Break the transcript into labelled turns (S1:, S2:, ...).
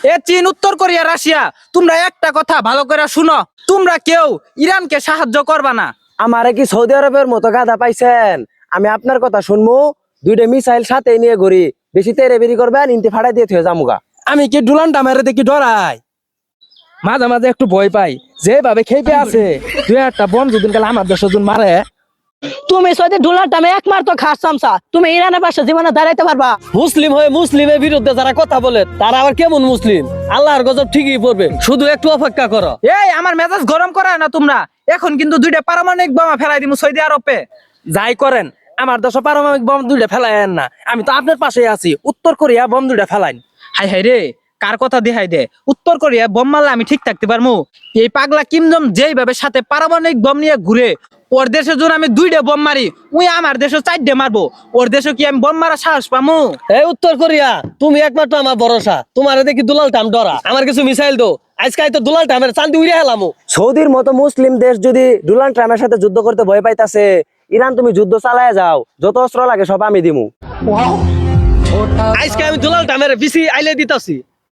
S1: এ চীন, উত্তর Korea, Russia, তোমরা একটা কথা ভালো করে শুনো, তোমরা কেউ ইরানকে সাহায্য করবা না।
S2: আমারে কি সৌদি আরবের মতো গাধা পাইছেন? আমি আপনার কথা শুনবো, দুইটা মিসাইল সাথে নিয়ে ঘুরি, বেশি তেরে বেরি করবেন ইনতে ফাড়াই দিয়ে থুয়ে যামুগা।
S3: আমি কি ডুলানটা মেরে দেখি ডরাই? মাঝে মাঝে একটু ভয় পাই, যেভাবে খেপে আছে দুই একটা বন যদি আমার 10 জন মারে।
S4: তুমি সৌদি ডোনাল্ড ট্রাম্প একমাত্র খাস চামচা, তুমি ইরানের পাশে জীবনে দাঁড়াইতে পারবা?
S5: মুসলিম হয়ে মুসলিমের বিরুদ্ধে যারা কথা বলে তারা আবার কেমন মুসলিম? আল্লাহর গজব ঠিকই পড়বে, শুধু একটু অপেক্ষা করো।
S1: এই আমার মেজাজ গরম করায় না তোমরা, এখন কিন্তু দুইটা পারমাণবিক বোমা ফেলাই দিমু সৌদি আরবে।
S3: যাই করেন, আমার দেশে পারমাণবিক বম দুইটা ফেলাইন না, আমি তো আপনার পাশে আছি। উত্তর কোরিয়া বম দুইটা ফেলাইন।
S1: হাই হাই রে, কার কথা দেখাই দে, উত্তর কোরিয়া বোম মারলে আমি ঠিক থাকতে পারবো? এই পাগলা কিম জং যেইভাবে সাথে পারমাণবিক বোম নিয়ে ঘুরে, ওর দেশে যদি আমি 2টা বোম মারি, উই আমার দেশে 4টে মারবো, ওর দেশে কি আমি বোম মারা সাহস পামু?
S5: এই উত্তর কোরিয়া, তুমি একমাত্র আমার ভরসা। তোমার দেখি দুলাল টাম ডরা, আমার কিছু মিসাইল দো, আজকে তো দুলাল টামের চান্দি উড়ে হেলামু।
S2: সৌদির মতো মুসলিম দেশ যদি ডোনাল্ড ট্রাম্পের সাথে যুদ্ধ করতে ভয় পাইতাছে, ইরান তুমি যুদ্ধ চালায় যাও, যত অস্ত্র লাগে সব আমি দিমু।
S5: আজকে আমি দুলাল টামের বেশি আইলে দিতাছি।